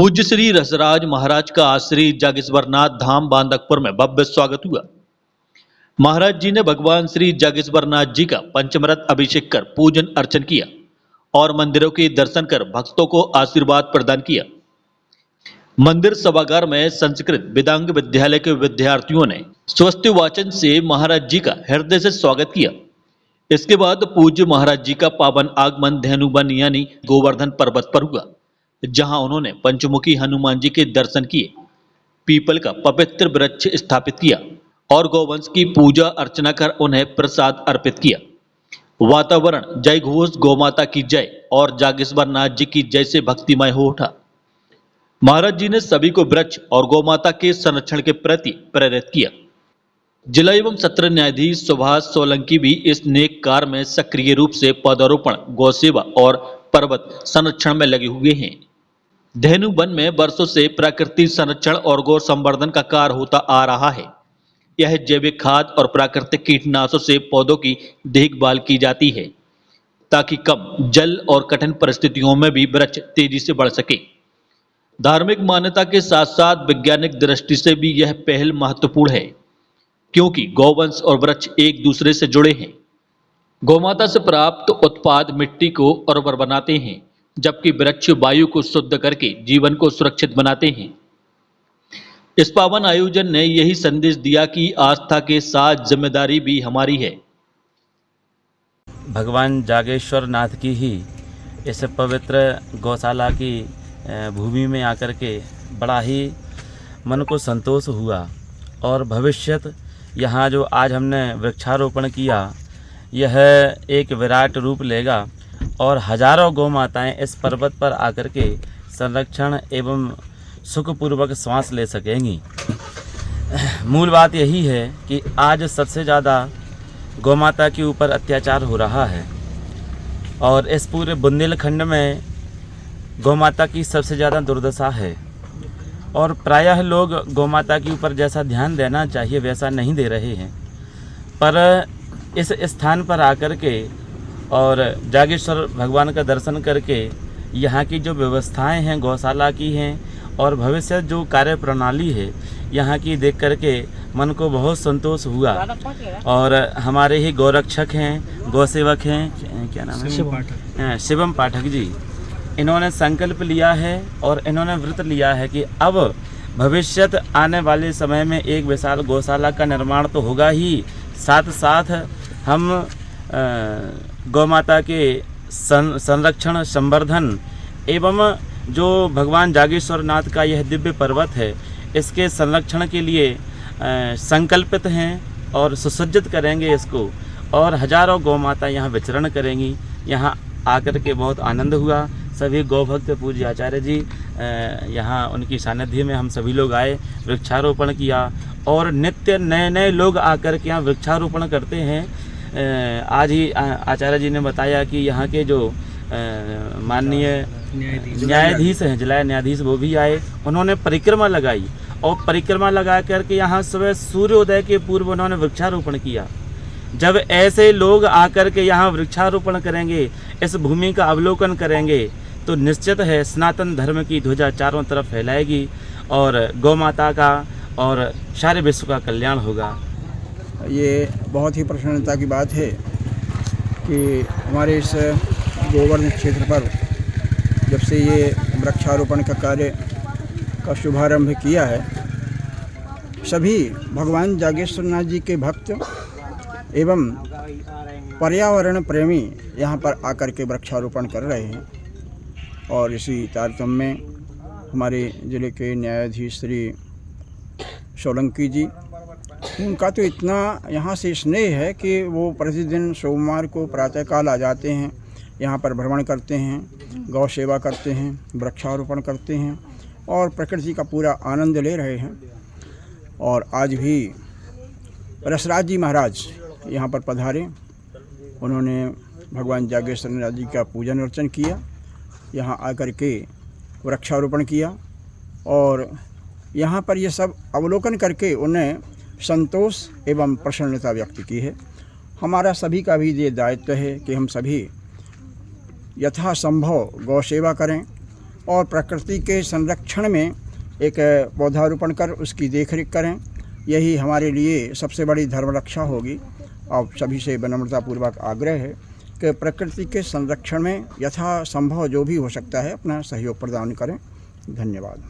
पूज्य श्री रसराज महाराज का श्री जागेश्वरनाथ धाम बांदकपुर में भव्य स्वागत हुआ। महाराज जी ने भगवान श्री जागेश्वरनाथ जी का पंचमृत अभिषेक कर पूजन अर्चन किया और मंदिरों के दर्शन कर भक्तों को आशीर्वाद प्रदान किया। मंदिर सभागार में संस्कृत वेदांग विद्यालय के विद्यार्थियों ने स्वस्ति वाचन से महाराज जी का हृदय से स्वागत किया। इसके बाद पूज्य महाराज जी का पावन आगमन धेनुबन यानी गोवर्धन पर्वत पर हुआ, जहां उन्होंने पंचमुखी हनुमान जी के दर्शन किए, पीपल का पवित्र वृक्ष स्थापित किया और गौवंश की पूजा अर्चना कर उन्हें प्रसाद अर्पित किया। वातावरण जय घोष गौमाता की जय और जागेश्वरनाथ जी की जय से भक्तिमय हो उठा। महाराज जी ने सभी को वृक्ष और गौमाता के संरक्षण के प्रति प्रेरित किया। जिला एवं सत्र न्यायाधीश सुभाष सोलंकी भी इस नेक कार्य में सक्रिय रूप से पौधारोपण, गौसेवा और पर्वत संरक्षण में लगे हुए हैं। धेनुबन में वर्षों से प्राकृतिक संरक्षण और गौ संवर्धन का कार्य होता आ रहा है। यह जैविक खाद और प्राकृतिक कीटनाशकों से पौधों की देखभाल की जाती है ताकि कम जल और कठिन परिस्थितियों में भी वृक्ष तेजी से बढ़ सके। धार्मिक मान्यता के साथ साथ वैज्ञानिक दृष्टि से भी यह पहल महत्वपूर्ण है, क्योंकि गौवंश और वृक्ष एक दूसरे से जुड़े हैं। गौमाता से प्राप्त उत्पाद मिट्टी को उर्वर बनाते हैं, जबकि वृक्ष वायु को शुद्ध करके जीवन को सुरक्षित बनाते हैं। इस पावन आयोजन ने यही संदेश दिया कि आस्था के साथ जिम्मेदारी भी हमारी है। भगवान जागेश्वर नाथ की ही इस पवित्र गौशाला की भूमि में आकर के बड़ा ही मन को संतोष हुआ और भविष्यत यहाँ जो आज हमने वृक्षारोपण किया यह एक विराट रूप लेगा और हजारों गौ माताएँ इस पर्वत पर आकर के संरक्षण एवं सुखपूर्वक श्वास ले सकेंगी। मूल बात यही है कि आज सबसे ज़्यादा गौ माता के ऊपर अत्याचार हो रहा है और इस पूरे बुंदेलखंड में गौ माता की सबसे ज़्यादा दुर्दशा है और प्रायः लोग गौ माता के ऊपर जैसा ध्यान देना चाहिए वैसा नहीं दे रहे हैं। पर इस स्थान पर आकर के और जागेश्वर भगवान का दर्शन करके यहाँ की जो व्यवस्थाएं हैं गौशाला की हैं और भविष्य जो कार्य प्रणाली है यहाँ की देख करके मन को बहुत संतोष हुआ। और हमारे ही गौरक्षक हैं, गौसेवक हैं, क्या नाम है, शिवम पाठक जी, इन्होंने संकल्प लिया है और इन्होंने व्रत लिया है कि अब भविष्यत आने वाले समय में एक विशाल गौशाला का निर्माण तो होगा ही, साथ साथ हम गौ माता के संरक्षण, संवर्धन एवं जो भगवान जागेश्वर नाथ का यह दिव्य पर्वत है इसके संरक्षण के लिए संकल्पित हैं और सुसज्जित करेंगे इसको और हजारों गौ माता यहाँ विचरण करेंगी। यहाँ आकर के बहुत आनंद हुआ। सभी गौ भक्त पूज्य आचार्य जी यहाँ उनकी सानिध्य में हम सभी लोग आए, वृक्षारोपण किया और नित्य नए नए लोग आकर के यहाँ वृक्षारोपण करते हैं। आज ही आचार्य जी ने बताया कि यहाँ के जो माननीय न्यायाधीश हैं, जिला न्यायाधीश, वो भी आए, उन्होंने परिक्रमा लगाई और परिक्रमा लगा करके यहाँ सुबह सूर्योदय के पूर्व उन्होंने वृक्षारोपण किया। जब ऐसे लोग आकर के यहाँ वृक्षारोपण करेंगे, इस भूमि का अवलोकन करेंगे, तो निश्चित है सनातन धर्म की ध्वजा चारों तरफ फैलाएगी और गौ माता का और सारे विश्व का कल्याण होगा। ये बहुत ही प्रसन्नता की बात है कि हमारे इस गोवर्धन क्षेत्र पर जब से ये वृक्षारोपण का कार्य का शुभारंभ किया है, सभी भगवान जागेश्वरनाथ जी के भक्त एवं पर्यावरण प्रेमी यहाँ पर आकर के वृक्षारोपण कर रहे हैं। और इसी तारतम्य में हमारे ज़िले के न्यायाधीश श्री सोलंकी जी, उनका तो इतना यहाँ से स्नेह है कि वो प्रतिदिन सोमवार को प्रातःकाल आ जाते हैं, यहाँ पर भ्रमण करते हैं, गौ सेवा करते हैं, वृक्षारोपण करते हैं और प्रकृति का पूरा आनंद ले रहे हैं। और आज भी रसराज जी महाराज यहाँ पर पधारे, उन्होंने भगवान जागेश्वरनाथ जी का पूजन अर्चन किया, यहाँ आकर के वृक्षारोपण किया और यहाँ पर ये सब अवलोकन करके उन्हें संतोष एवं प्रसन्नता व्यक्त की है। हमारा सभी का भी ये दायित्व है कि हम सभी यथासंभव गौ सेवा करें और प्रकृति के संरक्षण में एक पौधारोपण कर उसकी देखरेख करें। यही हमारे लिए सबसे बड़ी धर्म रक्षा होगी। और सभी से विनम्रतापूर्वक आग्रह है कि प्रकृति के संरक्षण में यथासंभव जो भी हो सकता है अपना सहयोग प्रदान करें। धन्यवाद।